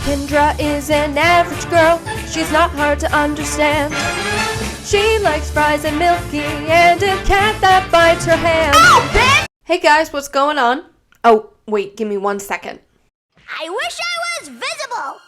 Kendra is an average girl. She's not hard to understand. She likes fries and milky and a cat that bites her hand. Oh, bitch! Hey guys, what's going on? Oh, wait, give me 1 second. I wish I was visible!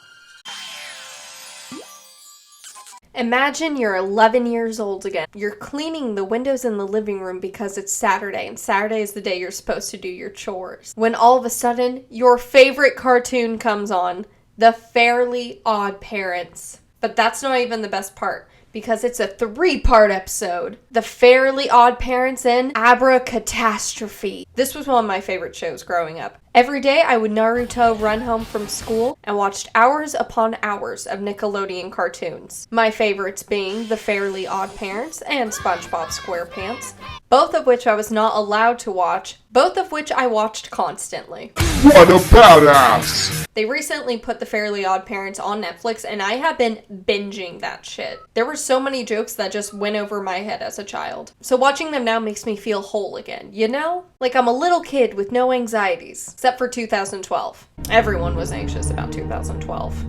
Imagine you're 11 years old again. You're cleaning the windows in the living room because it's Saturday, and Saturday is the day you're supposed to do your chores. When all of a sudden, your favorite cartoon comes on, The Fairly Odd Parents. But that's not even the best part, because it's a 3-part episode. The Fairly Odd Parents and Abracatastrophe. This was one of my favorite shows growing up. Every day I would Naruto run home from school and watched hours upon hours of Nickelodeon cartoons. My favorites being The Fairly Odd Parents and SpongeBob SquarePants, both of which I was not allowed to watch, both of which I watched constantly. What a badass! They recently put The Fairly Odd Parents on Netflix, and I have been binging that shit. There were so many jokes that just went over my head as a child. So watching them now makes me feel whole again, you know? Like I'm a little kid with no anxieties. Except for 2012. Everyone was anxious about 2012.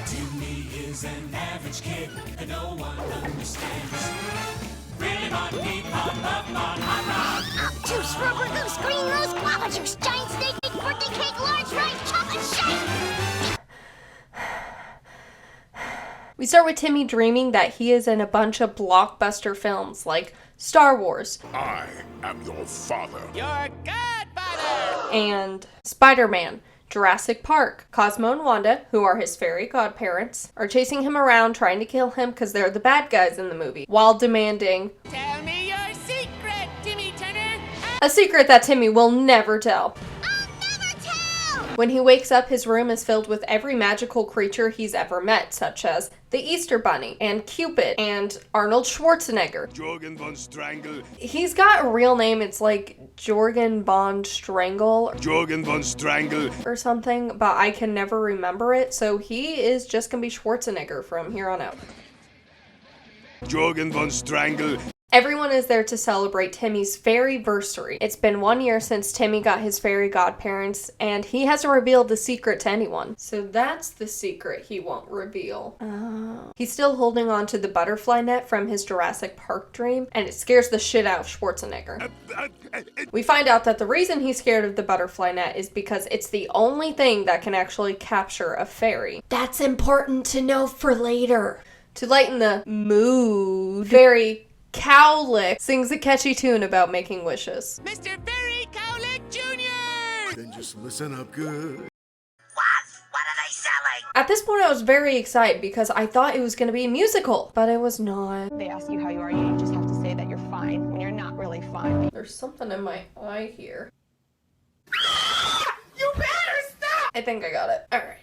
Timmy is an average kid that no one understands. Really Juice, rubber goose, green rose, guava juice, giant steak, big birthday cake, large rice, chocolate shake! We start with Timmy dreaming that he is in a bunch of blockbuster films like Star Wars. I am your father. Your godfather! And Spider-Man, Jurassic Park. Cosmo and Wanda, who are his fairy godparents, are chasing him around trying to kill him because they're the bad guys in the movie, while demanding, Tell me your secret, Timmy Turner! a secret that Timmy will never tell. I'll never tell! When he wakes up, his room is filled with every magical creature he's ever met, such as the Easter Bunny, and Cupid, and Arnold Schwarzenegger. Jorgen von Strangle. He's got a real name, it's like Jorgen von Strangle Jorgen von Strangle. or something, but I can never remember it, so he is just gonna be Schwarzenegger from here on out. Jorgen von Strangle. Everyone is there to celebrate Timmy's fairyversary. It's been 1 year since Timmy got his fairy godparents, and he hasn't revealed the secret to anyone. So that's the secret he won't reveal. He's still holding on to the butterfly net from his Jurassic Park dream, and it scares the shit out of Schwarzenegger. We find out that the reason he's scared of the butterfly net is because it's the only thing that can actually capture a fairy. That's important to know for later. To lighten the mood, Fairy Cowlick sings a catchy tune about making wishes. Mr. Barry Cowlick Jr.! Then just listen up good. What? What are they selling? At this point I was very excited because I thought it was going to be a musical, but it was not. They ask you how you are, you just have to say that you're fine when you're not really fine. There's something in my eye here. You better stop! I think I got it. Alright.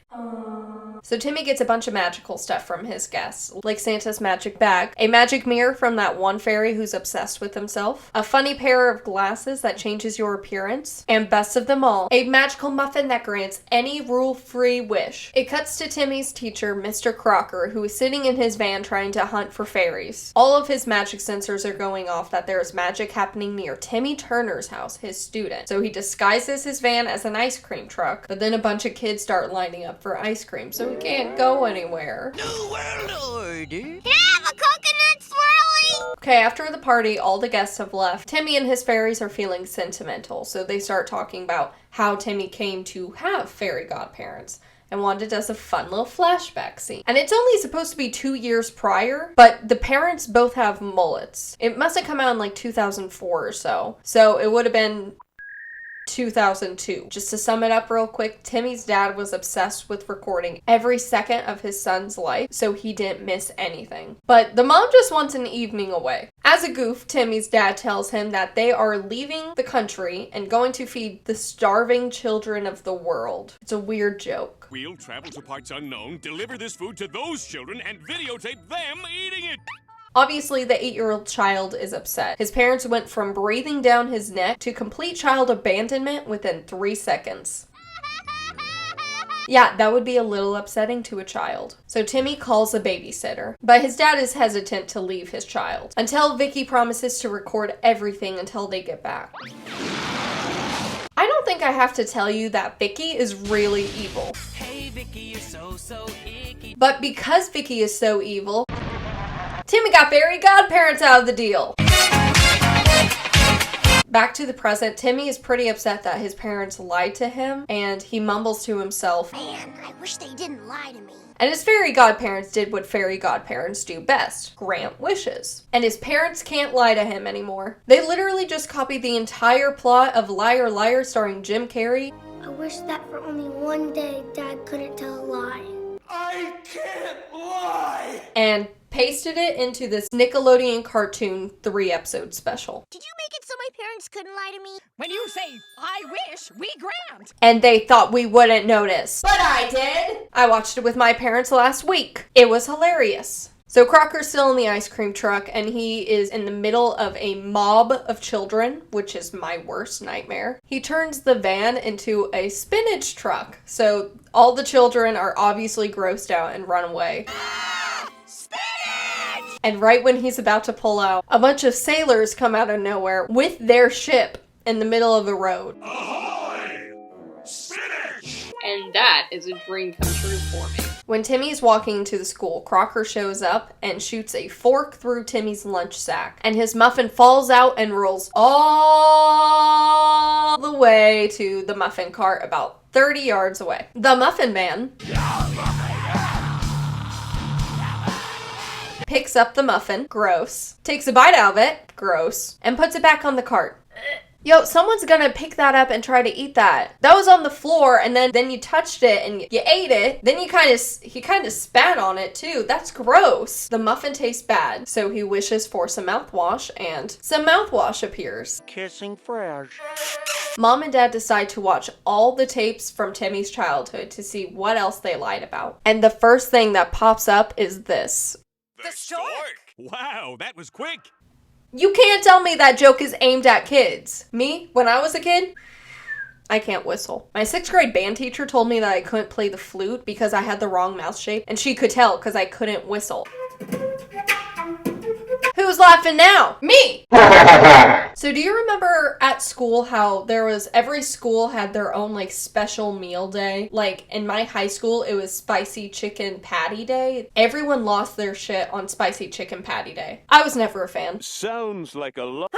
So Timmy gets a bunch of magical stuff from his guests, like Santa's magic bag, a magic mirror from that one fairy who's obsessed with himself, a funny pair of glasses that changes your appearance, and best of them all, a magical muffin that grants any rule-free wish. It cuts to Timmy's teacher, Mr. Crocker, who is sitting in his van trying to hunt for fairies. All of his magic sensors are going off that there is magic happening near Timmy Turner's house, his student. So he disguises his van as an ice cream truck, but then a bunch of kids start lining up for ice cream, so he can't go anywhere. New World Order! Can I have a coconut swirly? Okay, after the party, all the guests have left. Timmy and his fairies are feeling sentimental, so they start talking about how Timmy came to have fairy godparents. And Wanda does a fun little flashback scene. And it's only supposed to be 2 years prior, but the parents both have mullets. It must have come out in like 2004 or so. So it would have been 2002. Just to sum it up real quick, Timmy's dad was obsessed with recording every second of his son's life, so he didn't miss anything. But the mom just wants an evening away. As a goof, Timmy's dad tells him that they are leaving the country and going to feed the starving children of the world. It's a weird joke. We'll travel to parts unknown, deliver this food to those children, and videotape them eating it. Obviously, the 8-year-old child is upset. His parents went from breathing down his neck to complete child abandonment within 3 seconds. Yeah, that would be a little upsetting to a child. So Timmy calls a babysitter, but his dad is hesitant to leave his child until Vicky promises to record everything until they get back. I don't think I have to tell you that Vicky is really evil. Hey Vicky, you're so icky. But because Vicky is so evil, Timmy got fairy godparents out of the deal. Back to the present, Timmy is pretty upset that his parents lied to him, and he mumbles to himself, Man, I wish they didn't lie to me. and his fairy godparents did what fairy godparents do best, grant wishes. And his parents can't lie to him anymore. They literally just copied the entire plot of Liar Liar starring Jim Carrey. I wish that for only one day Dad couldn't tell a lie. I can't lie! And pasted it into this Nickelodeon cartoon 3-episode special. Did you make it so my parents couldn't lie to me? When you say, I wish, we grant. And they thought we wouldn't notice. But I did! I watched it with my parents last week. It was hilarious. So Crocker's still in the ice cream truck, and he is in the middle of a mob of children, which is my worst nightmare. He turns the van into a spinach truck, so all the children are obviously grossed out and run away. Spinach! And right when he's about to pull out, a bunch of sailors come out of nowhere with their ship in the middle of the road. Ahoy! Spinach! And that is a dream come true for me. When Timmy's walking to the school, Crocker shows up and shoots a fork through Timmy's lunch sack, and his muffin falls out and rolls all the way to the muffin cart about 30 yards away. The Muffin Man picks up the muffin, gross, takes a bite out of it, gross, and puts it back on the cart. Yo, someone's gonna pick that up and try to eat that. That was on the floor, and then you touched it and you ate it. Then he kind of spat on it too. That's gross. The muffin tastes bad, so he wishes for some mouthwash, and some mouthwash appears. Kissing fresh. Mom and Dad decide to watch all the tapes from Timmy's childhood to see what else they lied about. And the first thing that pops up is this. The stork! Wow, that was quick. You can't tell me that joke is aimed at kids. Me, when I was a kid, I can't whistle. My 6th grade band teacher told me that I couldn't play the flute because I had the wrong mouth shape, and she could tell because I couldn't whistle. Who's laughing now? Me! So do you remember at school how every school had their own like special meal day? Like in my high school, it was spicy chicken patty day. Everyone lost their shit on spicy chicken patty day. I was never a fan. Sounds like a lot.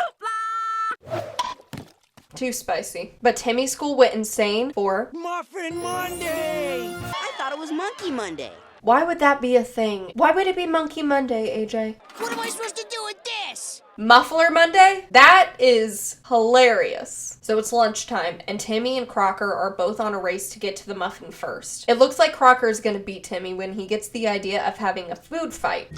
Too spicy. But Timmy's school went insane for Muffin Monday! I thought it was Monkey Monday. Why would that be a thing? Why would it be Monkey Monday, AJ? What am I supposed to do with this? Muffler Monday? That is hilarious. So it's lunchtime, and Timmy and Crocker are both on a race to get to the muffin first. It looks like Crocker is gonna beat Timmy when he gets the idea of having a food fight.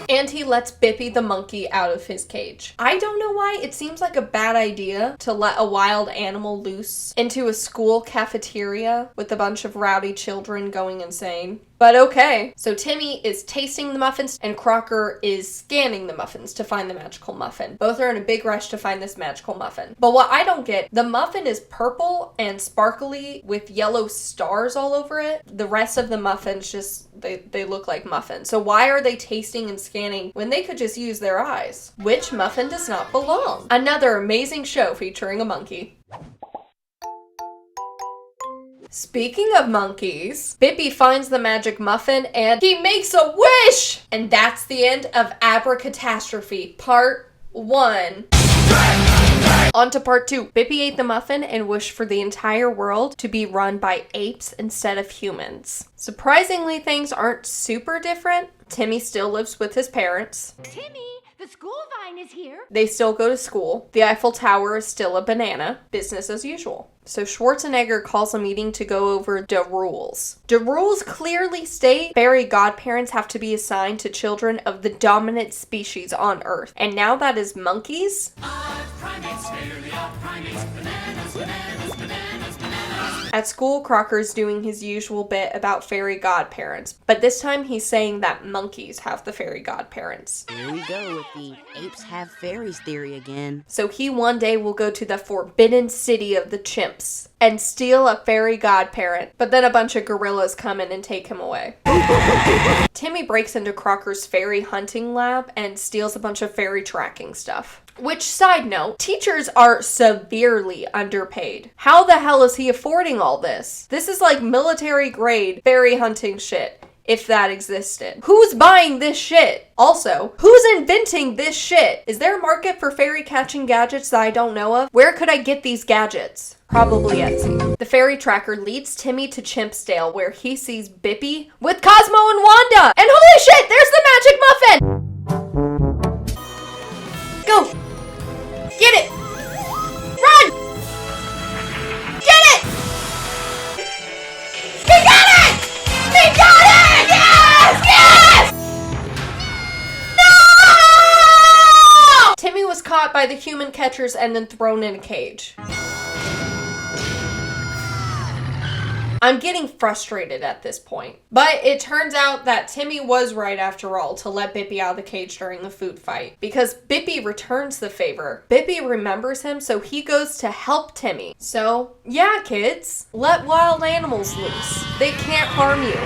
And he lets Bippy the monkey out of his cage. I don't know why. It seems like a bad idea to let a wild animal loose into a school cafeteria with a bunch of rowdy children going insane. But okay. So Timmy is tasting the muffins and Crocker is scanning the muffins to find the magical muffin. Both are in a big rush to find this magical muffin. But what I don't get, the muffin is purple and sparkly with yellow stars all over it. The rest of the muffins just, they look like muffins. So why are they tasting and scanning when they could just use their eyes? Which muffin does not belong? Another amazing show featuring a monkey. Speaking of monkeys, Bippy finds the magic muffin and he makes a wish! And that's the end of Abracatastrophe, part 1. On to part 2. Bippy ate the muffin and wished for the entire world to be run by apes instead of humans. Surprisingly, things aren't super different. Timmy still lives with his parents. Timmy, the school vine is here. They still go to school. The Eiffel Tower is still a banana. Business as usual. So Schwarzenegger calls a meeting to go over the rules. The rules clearly state fairy godparents have to be assigned to children of the dominant species on Earth. And now that is monkeys. At school, Crocker's doing his usual bit about fairy godparents, but this time he's saying that monkeys have the fairy godparents. Here we go with the apes have fairies theory again. So he one day will go to the forbidden city of the chimps and steal a fairy godparent, but then a bunch of gorillas come in and take him away. Timmy breaks into Crocker's fairy hunting lab and steals a bunch of fairy tracking stuff. Which, side note, teachers are severely underpaid. How the hell is he affording all this? This is like military grade fairy hunting shit, if that existed. Who's buying this shit? Also, who's inventing this shit? Is there a market for fairy catching gadgets that I don't know of? Where could I get these gadgets? Probably Etsy. The fairy tracker leads Timmy to Chimpsdale, where he sees Bippy with Cosmo and Wanda! And holy shit, there's the magic muffin! Go! Get it! Run! Get it! He got it! He got it! Yes! Yes! No! Timmy was caught by the human catchers and then thrown in a cage. I'm getting frustrated at this point. But it turns out that Timmy was right after all to let Bippy out of the cage during the food fight. Because Bippy returns the favor. Bippy remembers him, so he goes to help Timmy. So, yeah, kids. Let wild animals loose. They can't harm you.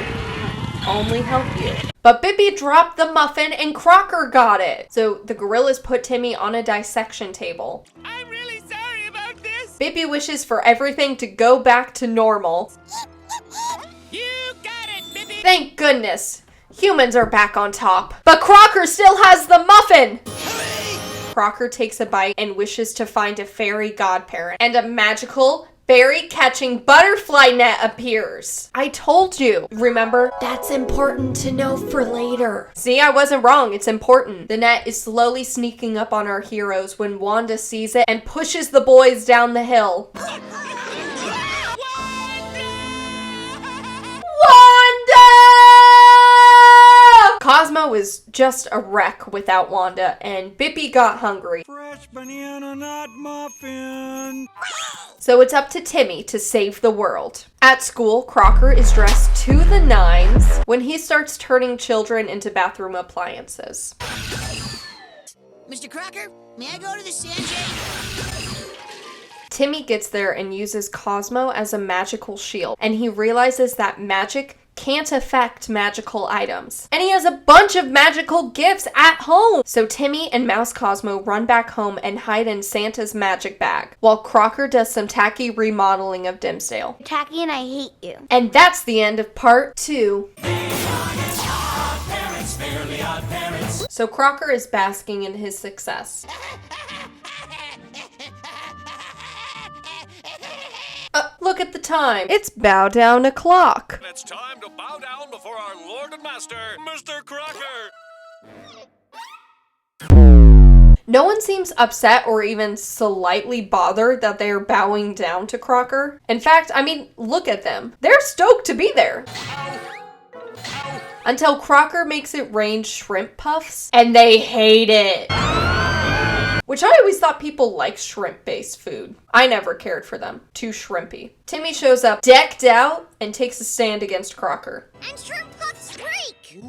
Only help you. But Bippy dropped the muffin and Crocker got it. So the gorillas put Timmy on a dissection table. I'm really sorry about this. Bippy wishes for everything to go back to normal. You got it, Bippy. Thank goodness. Humans are back on top. But Crocker still has the muffin! Crocker takes a bite and wishes to find a fairy godparent. And a magical fairy catching butterfly net appears. I told you. Remember? That's important to know for later. See, I wasn't wrong. It's important. The net is slowly sneaking up on our heroes when Wanda sees it and pushes the boys down the hill. Wanda! Cosmo is just a wreck without Wanda, and Bippy got hungry. Fresh banana nut muffin. So it's up to Timmy to save the world. At school, Crocker is dressed to the nines when he starts turning children into bathroom appliances. Mr. Crocker, may I go to the Sanjay? Timmy gets there and uses Cosmo as a magical shield, and he realizes that magic can't affect magical items. And he has a bunch of magical gifts at home! So Timmy and Mouse Cosmo run back home and hide in Santa's magic bag, while Crocker does some tacky remodeling of Dimsdale. Tacky and I hate you. And that's the end of part 2. So Crocker is basking in his success. Look at the time. It's bow down o'clock. It's time to bow down before our Lord and Master, Mr. Crocker. No one seems upset or even slightly bothered that they are bowing down to Crocker. In fact, I mean, look at them. They're stoked to be there. Until Crocker makes it rain shrimp puffs, and they hate it. Which I always thought people liked shrimp-based food. I never cared for them. Too shrimpy. Timmy shows up decked out and takes a stand against Crocker. And shrimp puffs freak!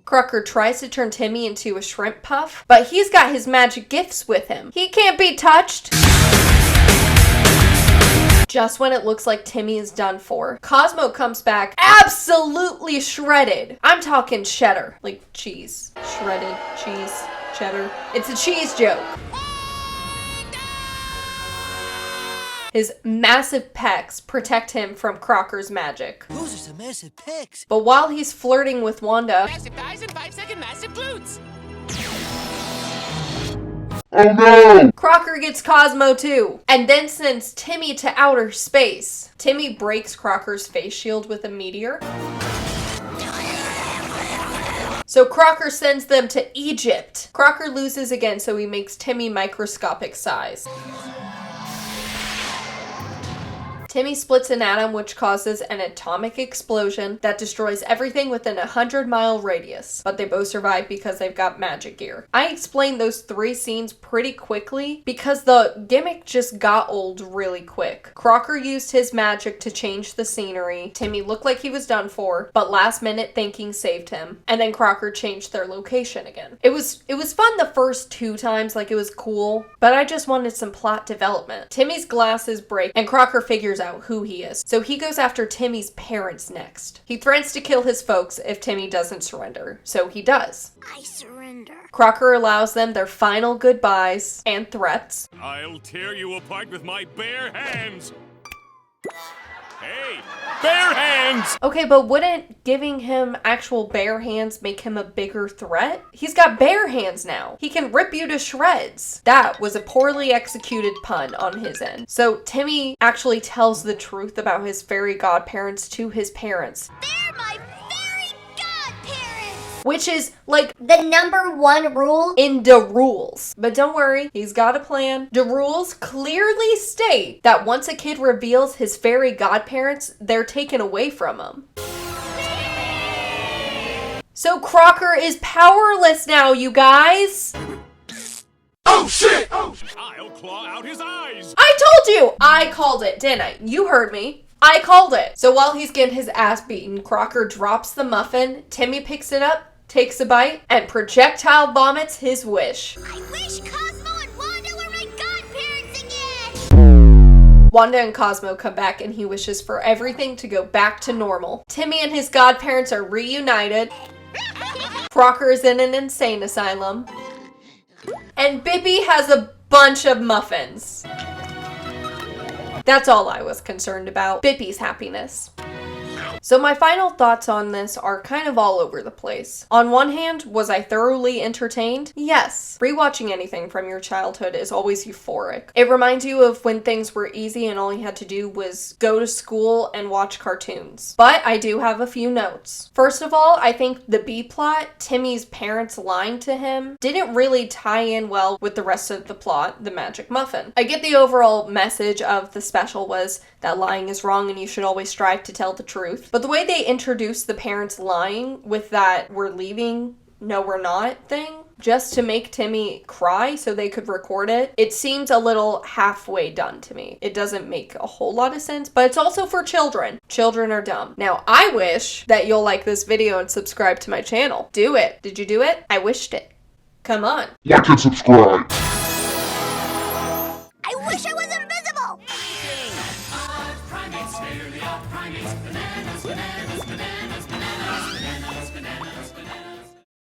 Crocker tries to turn Timmy into a shrimp puff, but he's got his magic gifts with him. He can't be touched. Just when it looks like Timmy is done for, Cosmo comes back absolutely shredded. I'm talking cheddar, like cheese. Shredded cheese. Cheddar. It's a cheese joke. His massive pecs protect him from Crocker's magic. Those are some massive pics. But while he's flirting with Wanda, Massive thighs and 5-second massive glutes. Oh no! Crocker gets Cosmo too, and then sends Timmy to outer space. Timmy breaks Crocker's face shield with a meteor. So Crocker sends them to Egypt. Crocker loses again, so he makes Timmy microscopic size. Timmy splits an atom, which causes an atomic explosion that destroys everything within a 100-mile radius. But they both survive because they've got magic gear. I explained those 3 scenes pretty quickly because the gimmick just got old really quick. Crocker used his magic to change the scenery. Timmy looked like he was done for, but last minute thinking saved him. And then Crocker changed their location again. It was fun the first 2 times, like it was cool, but I just wanted some plot development. Timmy's glasses break and Crocker figures out who he is. So he goes after Timmy's parents next. He threatens to kill his folks if Timmy doesn't surrender. So he does. I surrender. Crocker allows them their final goodbyes and threats. I'll tear you apart with my bare hands. Hey, bare hands! Okay, but wouldn't giving him actual bare hands make him a bigger threat? He's got bare hands now. He can rip you to shreds. That was a poorly executed pun on his end. So Timmy actually tells the truth about his fairy godparents to his parents. They're my fairy godparents! Which is like The number one rule? in the rules. But don't worry, he's got a plan. The rules clearly state that once a kid reveals his fairy godparents, they're taken away from him. So Crocker is powerless now, you guys. Oh shit! I'll claw out his eyes! I told you! I called it, didn't I? You heard me. I called it. So while he's getting his ass beaten, Crocker drops the muffin, Timmy picks it up, takes a bite, and projectile vomits his wish. I wish Cosmo and Wanda were my godparents again! Wanda and Cosmo come back and he wishes for everything to go back to normal. Timmy and his godparents are reunited. Crocker is in an insane asylum. And Bippy has a bunch of muffins. That's all I was concerned about. Bippy's happiness. So my final thoughts on this are kind of all over the place. On one hand, was I thoroughly entertained? Yes. Rewatching anything from your childhood is always euphoric. It reminds you of when things were easy and all you had to do was go to school and watch cartoons. But I do have a few notes. First of all, I think the B plot, Timmy's parents lying to him, didn't really tie in well with the rest of the plot, the magic muffin. I get the overall message of the special was that lying is wrong and you should always strive to tell the truth. But the way they introduced the parents lying with that we're leaving, no we're not thing, just to make Timmy cry so they could record it, it seems a little halfway done to me. It doesn't make a whole lot of sense, but it's also for children. Children are dumb. Now, I wish that you'll like this video and subscribe to my channel. Do it. Did you do it? I wished it. Come on. Like and subscribe. I wish I was invisible! Primates, fairly odd primates, bananas, bananas, bananas, bananas, bananas, bananas, bananas.